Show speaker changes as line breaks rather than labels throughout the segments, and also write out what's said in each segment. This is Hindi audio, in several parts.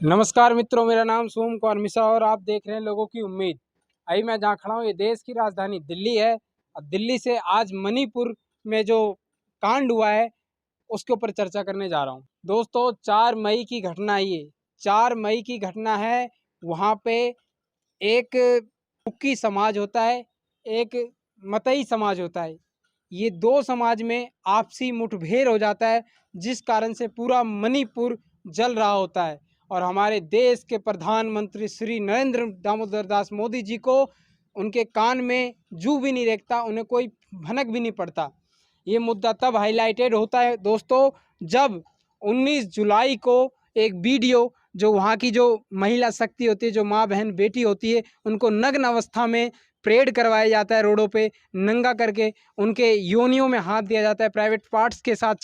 नमस्कार मित्रों, मेरा नाम सोम कुमार मिश्रा और आप देख रहे हैं लोगों की उम्मीद। अभी मैं जहाँ खड़ा हूँ ये देश की राजधानी दिल्ली है। और दिल्ली से आज मणिपुर में जो कांड हुआ है उसके ऊपर चर्चा करने जा रहा हूँ। दोस्तों, 4 मई की घटना है ये। 4 मई की घटना है। वहाँ पे एक कुकी समाज होता है, एक मतई समाज होता है। ये दो समाज में आपसी मुठभेड़ हो जाता है, जिस कारण से पूरा मणिपुर जल रहा होता है। और हमारे देश के प्रधानमंत्री श्री नरेंद्र दामोदर दास मोदी जी को उनके कान में जू भी नहीं रेंगता, उन्हें कोई भनक भी नहीं पड़ता। ये मुद्दा तब हाईलाइटेड होता है दोस्तों, जब 19 जुलाई को एक वीडियो, जो वहाँ की जो महिला शक्ति होती है, जो माँ बहन बेटी होती है, उनको नग्न अवस्था में परेड करवाया जाता है रोडों पे नंगा करके, उनके योनियों में हाथ दिया जाता है, प्राइवेट पार्ट्स के साथ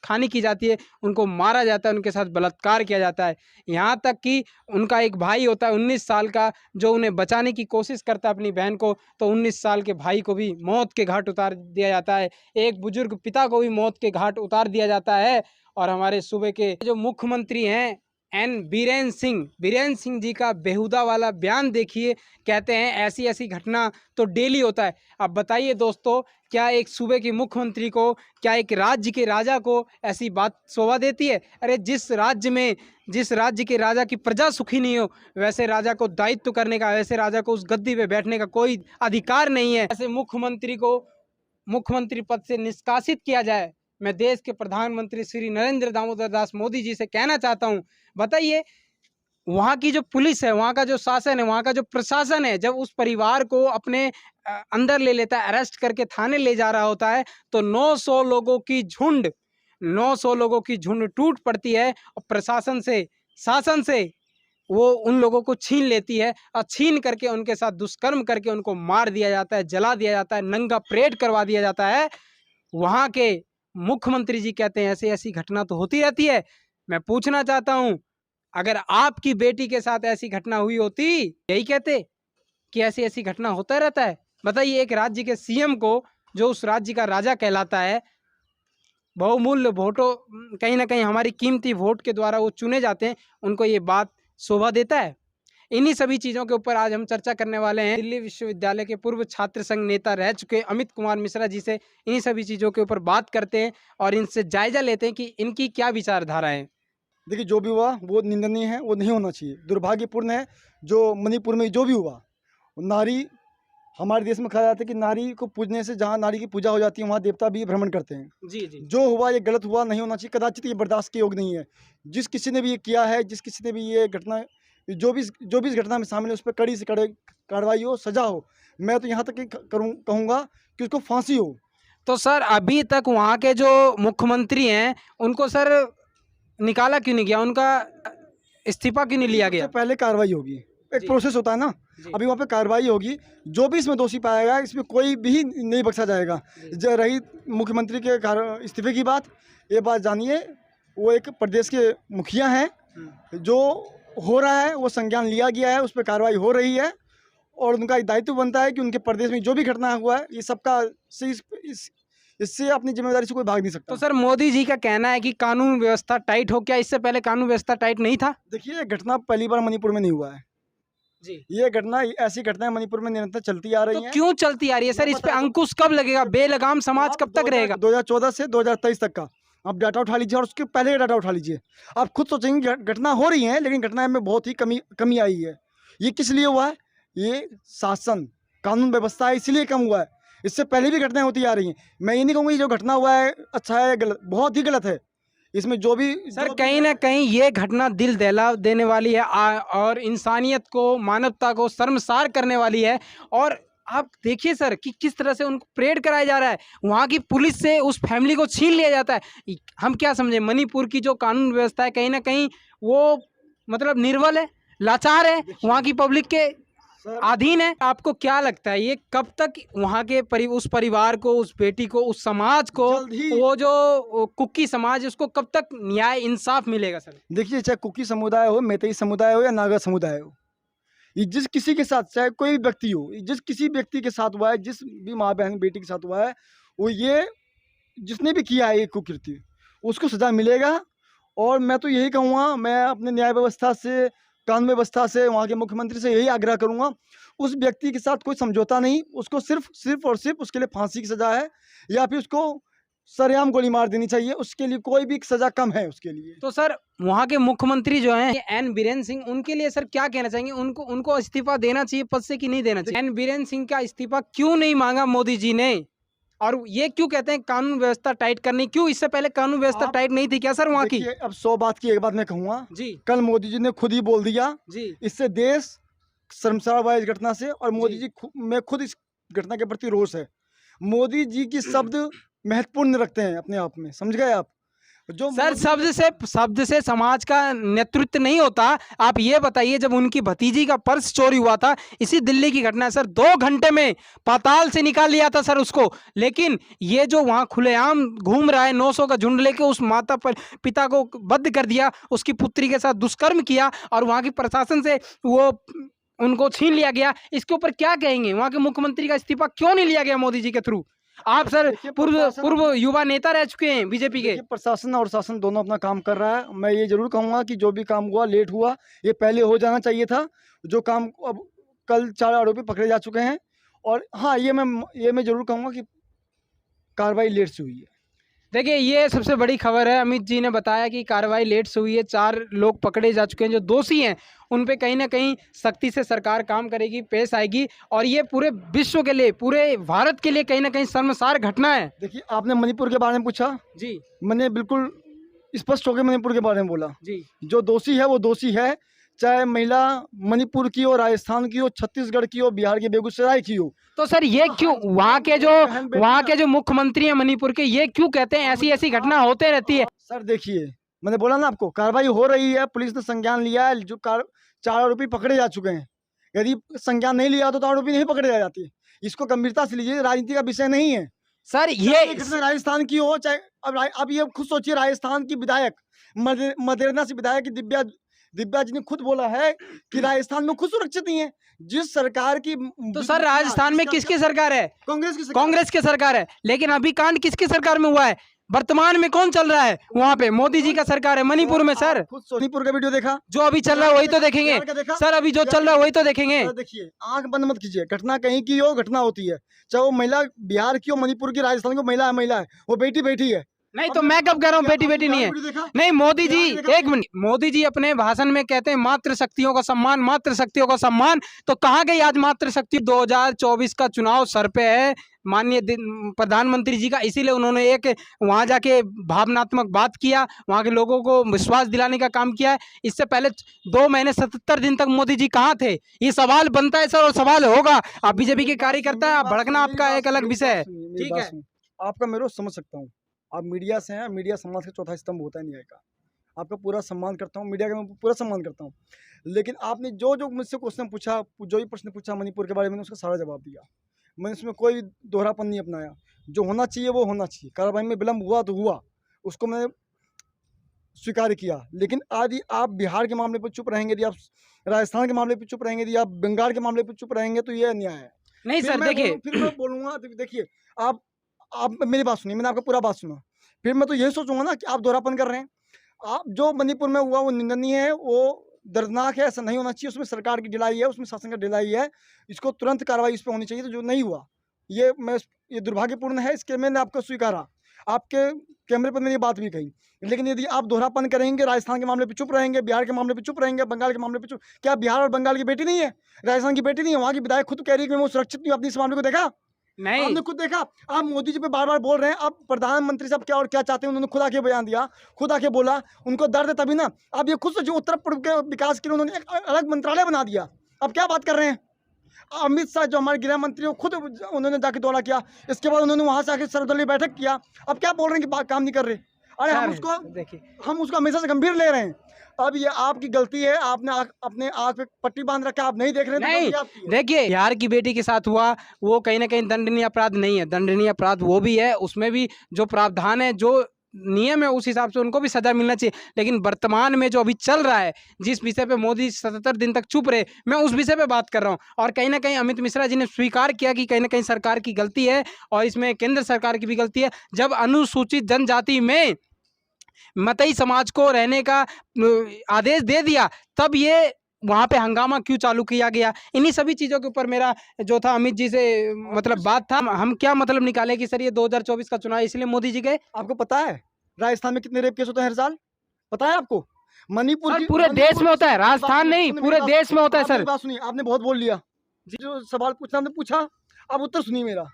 खानी की जाती है, उनको मारा जाता है, उनके साथ बलात्कार किया जाता है। यहाँ तक कि उनका एक भाई होता है 19 साल का, जो उन्हें बचाने की कोशिश करता है अपनी बहन को, तो 19 साल के भाई को भी मौत के घाट उतार दिया जाता है। एक बुजुर्ग पिता को भी मौत के घाट उतार दिया जाता है। और हमारे सूबे के जो मुख्यमंत्री हैं बीरेन सिंह जी का बेहुदा वाला बयान देखिए। कहते हैं ऐसी ऐसी घटना तो डेली होता है। अब बताइए दोस्तों, क्या एक सूबे के मुख्यमंत्री को, क्या एक राज्य के राजा को ऐसी बात शोभा देती है? अरे जिस राज्य के राजा की प्रजा सुखी नहीं हो, वैसे राजा को दायित्व करने का, वैसे राजा को उस गद्दी पे बैठने का कोई अधिकार नहीं है। ऐसे मुख्यमंत्री को मुख्यमंत्री पद से निष्कासित किया जाए। मैं देश के प्रधानमंत्री श्री नरेंद्र दामोदर दास मोदी जी से कहना चाहता हूं, बताइए, वहाँ की जो पुलिस है, वहाँ का जो शासन है, वहाँ का जो प्रशासन है, जब उस परिवार को अपने अंदर ले लेता है, अरेस्ट करके थाने ले जा रहा होता है, तो 900 लोगों की झुंड टूट पड़ती है और प्रशासन से, शासन से वो उन लोगों को छीन लेती है और छीन करके उनके साथ दुष्कर्म करके उनको मार दिया जाता है, जला दिया जाता है, नंगा परेड करवा दिया जाता है। वहाँ के मुख्यमंत्री जी कहते हैं ऐसी ऐसी घटना तो होती रहती है। मैं पूछना चाहता हूँ, अगर आपकी बेटी के साथ ऐसी घटना हुई होती, यही कहते कि ऐसी ऐसी घटना होता रहता है? बताइए, एक राज्य के सीएम को, जो उस राज्य का राजा कहलाता है, बहुमूल्य वोटों, कहीं ना कहीं हमारी कीमती वोट के द्वारा वो चुने जाते हैं, उनको ये बात शोभा देता है? इन्हीं सभी चीज़ों के ऊपर आज हम चर्चा करने वाले हैं दिल्ली विश्वविद्यालय के पूर्व छात्र संघ नेता रह चुके अमित कुमार मिश्रा जी से। इन्हीं सभी चीज़ों के ऊपर बात करते हैं और इनसे जायजा लेते हैं कि इनकी क्या विचारधारा है।
देखिए, जो भी हुआ वो निंदनीय है, वो नहीं होना चाहिए, दुर्भाग्यपूर्ण है। जो मणिपुर में जो भी हुआ, नारी, हमारे देश में कहा जाता है कि नारी को पूजने से, जहाँ नारी की पूजा हो जाती है वहाँ देवता भी भ्रमण करते हैं।
जी जी।
जो हुआ ये गलत हुआ, नहीं होना चाहिए, कदाचित ये बर्दाश्त के योग्य नहीं है। जिस किसी ने भी ये किया है, जिस किसी ने भी ये घटना, जो भी इस घटना में शामिल है, उस पर कड़ी से कड़ी कार्रवाई हो, सजा हो। मैं तो यहाँ तक कि कहूँगा कि उसको फांसी हो।
तो सर, अभी तक वहाँ के जो मुख्यमंत्री हैं उनको सर निकाला क्यों नहीं गया, उनका इस्तीफा क्यों नहीं लिया गया?
सबसे पहले कार्रवाई होगी, एक
जी
प्रोसेस होता है ना।
जी
अभी वहाँ पे कार्रवाई होगी, जो भी इसमें दोषी पाया गया, इसमें कोई भी नहीं बख्शा जाएगा। जो रही मुख्यमंत्री के इस्तीफे की बात, ये बात जानिए, वो एक प्रदेश के मुखिया हैं। जो हो रहा है वो संज्ञान लिया गया है, उस पर कार्रवाई हो रही है और उनका दायित्व बनता है कि उनके प्रदेश में जो भी घटना हुआ है, ये सबका से इससे अपनी जिम्मेदारी से कोई भाग नहीं सकता।
तो सर, मोदी जी का कहना है कि कानून व्यवस्था टाइट हो, क्या इससे पहले कानून व्यवस्था टाइट नहीं था?
देखिए, ये घटना पहली बार मणिपुर में नहीं हुआ है।
जी।
ये घटना, ऐसी घटनाएं मणिपुर में निरंतर चलती आ रही
तो
हैं।
क्यों चलती आ रही है सर? इस पे अंकुश कब लगेगा? बेलगाम समाज कब तक रहेगा?
2014 से 2023 तक का आप डाटा उठा लीजिए और उसके पहले का डाटा उठा लीजिए। आप खुद सोचेंगे घटना हो रही है, लेकिन घटना में बहुत ही कमी आई है। ये किस लिए हुआ है? ये शासन, कानून व्यवस्था है, इसलिए कम हुआ है। इससे पहले भी घटनाएं होती आ रही हैं। मैं ये नहीं कहूँगा जो घटना हुआ है अच्छा है, गलत, बहुत ही गलत है। इसमें जो भी
सर, कहीं ना कहीं ये घटना दिल दहला देने वाली है और इंसानियत को, मानवता को शर्मसार करने वाली है। और आप देखिए सर कि किस तरह से उनको परेड कराया जा रहा है, वहाँ की पुलिस से उस फैमिली को छीन लिया जाता है। हम क्या समझे, मणिपुर की जो कानून व्यवस्था है कहीं ना कहीं वो मतलब निर्बल है, लाचार है, वहाँ की पब्लिक के अधीन है। आपको क्या लगता है ये कब तक वहाँ के उस परिवार को, उस बेटी को, उस समाज को, वो जो कुकी समाज है, उसको कब तक न्याय इंसाफ मिलेगा सर?
देखिए, चाहे कुकी समुदाय हो, मैतेई समुदाय हो या नागा समुदाय हो, ये जिस किसी के साथ, चाहे कोई भी व्यक्ति हो, जिस किसी व्यक्ति के साथ हुआ है, जिस भी माँ बहन बेटी के साथ हुआ है, वो ये जिसने भी किया है ये कुकृत्य, उसको सजा मिलेगा। और मैं तो यही कहूँगा, मैं अपने न्याय व्यवस्था से, कानून व्यवस्था से, वहाँ के मुख्यमंत्री से यही आग्रह करूँगा, उस व्यक्ति के साथ कोई समझौता नहीं, उसको सिर्फ और सिर्फ उसके लिए फांसी की सज़ा है, या फिर उसको सरेआम गोली मार देनी चाहिए, उसके लिए कोई भी सज़ा कम है उसके लिए।
तो सर वहाँ के मुख्यमंत्री जो हैं एन बीरेन सिंह, उनके लिए सर क्या कहना चाहेंगे? उनको इस्तीफा देना चाहिए पद से कि नहीं देना चाहिए? एन बीरेन सिंह का इस्तीफा क्यों नहीं मांगा मोदी जी ने? और ये क्यों कहते हैं कानून व्यवस्था टाइट करनी? क्यों इससे पहले कानून व्यवस्था टाइट नहीं थी क्या सर वहाँ की?
देखिए, अब 100 बात की एक बात मैं कहूँगा,
जी
कल मोदी जी ने खुद ही बोल दिया,
जी
इससे देश शर्मसार हुआ इस घटना से, और मोदी
जी।
जी में खुद इस घटना के प्रति रोष है। मोदी जी की शब्द महत्वपूर्ण रखते हैं अपने आप में, समझ गए आप? जो
सर
मोदी
शब्द से समाज का नेतृत्व नहीं होता। आप ये बताइए, जब उनकी भतीजी का पर्स चोरी हुआ था, इसी दिल्ली की घटना है सर, 2 घंटे में पाताल से निकाल लिया था सर उसको। लेकिन ये जो वहाँ खुलेआम घूम रहा है 900 का झुंड लेके, उस माता पर पिता को बंद कर दिया, उसकी पुत्री के साथ दुष्कर्म किया, और वहाँ की प्रशासन से वो उनको छीन लिया गया। इसके ऊपर क्या कहेंगे? वहाँ के मुख्यमंत्री का इस्तीफा क्यों नहीं लिया गया मोदी जी के थ्रू? आप सर
देखिए,
पूर्व युवा नेता रह चुके हैं बीजेपी के।
देखिए, प्रशासन और शासन दोनों अपना काम कर रहा है। मैं ये ज़रूर कहूँगा कि जो भी काम हुआ, लेट हुआ, ये पहले हो जाना चाहिए था। जो काम अब कल 4 आरोपी पकड़े जा चुके हैं, और हाँ, ये मैं ज़रूर कहूँगा कि कार्रवाई लेट से हुई है।
देखिए, ये सबसे बड़ी खबर है। अमित जी ने बताया कि कार्रवाई लेट से हुई है, 4 लोग पकड़े जा चुके हैं जो दोषी हैं, उन पे कहीं ना कहीं सख्ती से सरकार काम करेगी, पेश आएगी, और ये पूरे विश्व के लिए, पूरे भारत के लिए कहीं ना कहीं शर्मसार घटना है।
देखिए, आपने मणिपुर के बारे में पूछा,
जी
मैंने बिल्कुल स्पष्ट होकर मणिपुर के बारे में बोला।
जी
जो दोषी है वो दोषी है, चाहे महिला मणिपुर की हो, राजस्थान की हो, छत्तीसगढ़ की हो, बिहार के बेगूसराय की हो।
तो सर ये क्यों वहाँ के जो मुख्यमंत्री हैं मणिपुर के, ये क्यों कहते हैं ऐसी ऐसी घटना होते रहती है?
सर देखिए, मैंने बोला ना आपको, कार्रवाई हो रही है, पुलिस ने संज्ञान लिया है, 4 आरोपी पकड़े जा चुके हैं। यदि संज्ञान नहीं लिया तो आरोपी नहीं पकड़े जाते। इसको गंभीरता से लीजिए, राजनीति का विषय नहीं है।
सर ये
चाहे घटना राजस्थान की हो, चाहे अब ये खुद सोचिए, राजस्थान की विधायक, मदेरना से विधायक दिव्या जी ने खुद बोला है कि राजस्थान में खुद सुरक्षित नहीं है। जिस सरकार की
तो सर राजस्थान में किसकी सरकार है?
कांग्रेस की
सरकार है। लेकिन अभी कांड किसकी सरकार में हुआ है? वर्तमान में कौन चल रहा है वहाँ पे? मोदी जी का सरकार है मणिपुर में सर।
खुद मणिपुर का वीडियो देखा,
जो अभी चल रहा है वही तो देखेंगे सर, अभी जो चल रहा है वही तो देखेंगे।
देखिए, आंख बंद मत कीजिए, घटना कहीं की हो, घटना होती है, चाहे वो महिला बिहार की हो, मणिपुर की, राजस्थान की, महिला है, वो बेटी है।
नहीं तो मैं कब कह रहा हूँ बेटी नहीं है? नहीं, मोदी जी, एक मिनट, मोदी जी अपने भाषण में कहते हैं मातृ शक्तियों का सम्मान। तो कहाँ गई आज मातृ शक्ति? 2024 का चुनाव सर पे है माननीय प्रधानमंत्री जी का, इसीलिए उन्होंने एक वहां जाके भावनात्मक बात किया, वहां के लोगों को विश्वास दिलाने का काम किया है। इससे पहले 2 महीने 77 दिन तक मोदी जी कहाँ थे? ये सवाल बनता है सर, और सवाल होगा। आप बीजेपी के कार्यकर्ता है, आप भड़कना आपका एक अलग विषय है, ठीक है?
आपका मैं रोज समझ सकता हूँ, आप मीडिया से हैं, मीडिया समाज का चौथा स्तंभ होता है न्याय का। आपका पूरा सम्मान करता हूँ, मीडिया का मैं पूरा सम्मान करता हूँ, लेकिन आपने जो मुझसे क्वेश्चन पूछा, जो भी प्रश्न पूछा मणिपुर के बारे में, उसका सारा जवाब दिया। मैंने उसमें कोई दोहरापन नहीं अपनाया। जो होना चाहिए वो होना चाहिए। कार्रवाई में विलम्ब हुआ तो हुआ, उसको मैंने स्वीकार किया। लेकिन यदि आप बिहार के मामले पर चुप रहेंगे, यदि आप राजस्थान के मामले पर चुप रहेंगे, यदि आप बंगाल के मामले पर चुप रहेंगे, तो ये अन्याय है।
नहीं सर देखिए,
फिर मैं बोलूँगा, देखिए, आप मेरी बात सुनिए, मैंने आपका पूरा बात सुना। फिर मैं तो यही सोचूंगा ना कि आप दोहरापन कर रहे हैं। आप जो मणिपुर में हुआ वो निंदनीय है, वो दर्दनाक है, ऐसा नहीं होना चाहिए। उसमें सरकार की ढिलाई है, उसमें शासन का ढिलाई है। इसको तुरंत कार्रवाई इस पर होनी चाहिए, तो जो नहीं हुआ ये दुर्भाग्यपूर्ण है। इसके मैंने आपको स्वीकारा, आपके कैमरे पर मैंने ये बात भी कही। लेकिन यदि आप दोहरापन करेंगे, राजस्थान के मामले पे चुप रहेंगे, बिहार के मामले पे चुप रहेंगे, बंगाल के मामले पे चुप, क्या बिहार और बंगाल की बेटी नहीं है? राजस्थान की बेटी नहीं है? वहाँ की विधायक खुद कह रही है कि मैं सुरक्षित नहीं हूँ। अपनी इस मामले को देखा?
नहीं
आपने खुद देखा? आप मोदी जी पे बार-बार बोल रहे हैं, आप प्रधानमंत्री साहब क्या और क्या चाहते हैं, उन्होंने खुद आके बयान दिया, खुद आके बोला, उनको दर्द है तभी ना। आप ये खुद से, जो उत्तर पूर्व के विकास के लिए उन्होंने एक अलग मंत्रालय बना दिया, अब क्या बात कर रहे हैं? अमित शाह जो हमारे गृह मंत्री, वो खुद उन्होंने जाके दौरा किया, इसके बाद उन्होंने वहां से आके सर्वदलीय बैठक किया। अब क्या बोल रहे हैं कि काम नहीं कर रहे? अरे हम उसको हमेशा से गंभीर ले रहे हैं। अब ये आपकी गलती है, आपने अपने आँख पे पट्टी बांध रखा, आप नहीं देख रहे हैं।
नहीं देखिए, बिहार की बेटी के साथ हुआ वो कहीं ना कहीं दंडनीय अपराध नहीं है। दंडनीय अपराध वो भी है, उसमें भी जो प्रावधान है, जो नियम है, उस हिसाब से उनको भी सजा मिलना चाहिए। लेकिन वर्तमान में जो अभी चल रहा है, जिस विषय पे मोदी 77 दिन तक चुप रहे, मैं उस विषय पे बात कर रहा हूँ। और कहीं ना कहीं अमित मिश्रा जी ने स्वीकार किया कि कहीं ना कहीं सरकार की गलती है, और इसमें केंद्र सरकार की भी गलती है। जब अनुसूचित जनजाति में मतई समाज को रहने का आदेश दे दिया, तब ये वहाँ पे हंगामा क्यों चालू किया गया? इन्हीं सभी चीज़ों के ऊपर मेरा जो था अमित जी से मतलब बात था। हम क्या मतलब निकाले कि सर ये 2024 का चुनाव इसलिए मोदी जी गए?
आपको पता है राजस्थान में कितने रेप केस होते हैं हर साल? पता है आपको? मणिपुर
सर
की
पूरे देश
मणिपुर
में होता है,
मेरी बात
राजस्थान
सुनिए,
नहीं
सुनिए
पूरे
मेरी
देश में होता है
आपने
सर।
मेरी बात सुनिए, आपने बहुत बोल लिया। जो सवाल पूछना आपने पूछा, अब उत्तर सुनिए मेरा।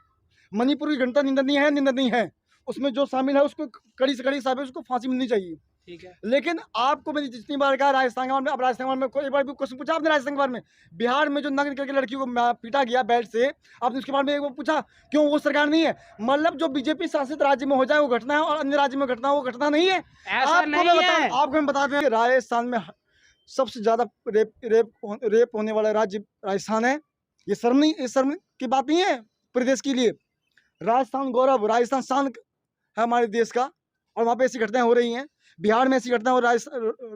मणिपुर की घटना निंदनीय है। उसमें जो शामिल है उसको कड़ी से कड़ी सजा, उसको फांसी मिलनी चाहिए।
ठीक है।
लेकिन आपको मैंने जितनी बार कहा राजस्थान के बारे में, अब राजस्थान के बारे में कोई एक बार भी क्वेश्चन पूछा आपने राजस्थान के बारे में? बिहार में जो नग्न करके लड़की को पीटा गया बेल्ट से, आपने उसके बारे में एक बार पूछा? क्यों वो सरकार नहीं है? मतलब जो बीजेपी शासित राज्य में हो जाए वो घटना है, और अन्य राज्य में घटना वो घटना नहीं है।
ऐसा
आपको
नहीं
मैं
है।
आपको हम बता दें, राजस्थान में सबसे ज्यादा रेप होने वाला राज्य राजस्थान है। ये शर्म की बात नहीं है प्रदेश के लिए। राजस्थान गौरव, राजस्थान शान है हमारे देश का, और वहाँ पे ऐसी घटनाएं हो रही हैं। बिहार में ऐसी घटना, और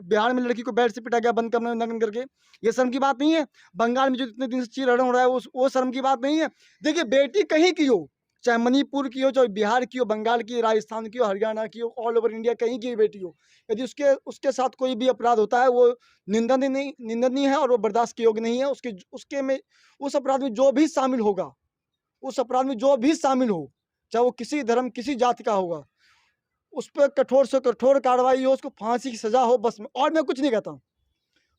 बिहार में लड़की को बेड से पिटा गया बंद कमरे में नग्न करके, ये शर्म की बात नहीं है। बंगाल में जो इतने दिन से चीरहरण हो रहा है वो शर्म की बात नहीं है। देखिए, बेटी कहीं की हो, चाहे मणिपुर की हो, चाहे बिहार की हो, बंगाल की, राजस्थान की हो, हरियाणा की हो, ऑल ओवर इंडिया कहीं की बेटी हो, यदि उसके उसके साथ कोई भी अपराध होता है वो निंदनीय है, और वो बर्दाश्त के योग्य नहीं है। उसके में उस अपराध में जो भी शामिल होगा, उस अपराध में जो भी शामिल हो, चाहे वो किसी धर्म किसी जाति का होगा, उस पर कठोर से कठोर कार्रवाई हो, उसको फांसी की सजा हो, बस में और मैं कुछ नहीं कहता हूँ।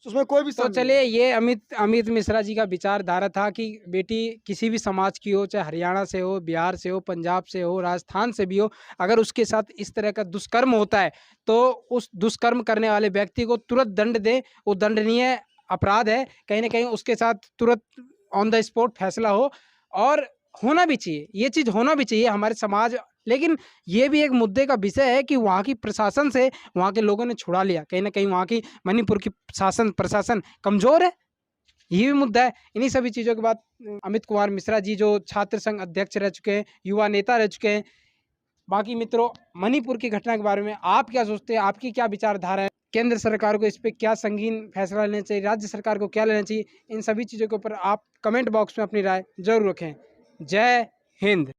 उसमें कोई भी
तो
शामिल
चलिए, ये अमित मिश्रा जी का विचारधारा था कि बेटी किसी भी समाज की हो, चाहे हरियाणा से हो, बिहार से हो, पंजाब से हो, राजस्थान से भी हो, अगर उसके साथ इस तरह का दुष्कर्म होता है तो उस दुष्कर्म करने वाले व्यक्ति को तुरंत दंड दें। वो दंडनीय अपराध है, कहीं ना कहीं उसके साथ तुरंत ऑन द स्पॉट फैसला हो, और होना भी चाहिए, ये चीज़ होना भी चाहिए हमारे समाज। लेकिन ये भी एक मुद्दे का विषय है कि वहाँ की प्रशासन से वहाँ के लोगों ने छुड़ा लिया, कहीं ना कहीं वहाँ की मणिपुर की प्रशासन कमज़ोर है, ये भी मुद्दा है। इन्हीं सभी चीज़ों के बाद अमित कुमार मिश्रा जी जो छात्र संघ अध्यक्ष रह चुके हैं, युवा नेता रह चुके हैं। बाकी मित्रों, मणिपुर की घटना के बारे में आप क्या सोचते हैं? आपकी क्या विचारधारा है? केंद्र सरकार को इस पर क्या संगीन फैसला लेना चाहिए? राज्य सरकार को क्या लेना चाहिए? इन सभी चीज़ों के ऊपर आप कमेंट बॉक्स में अपनी राय जरूर रखें। जय हिंद।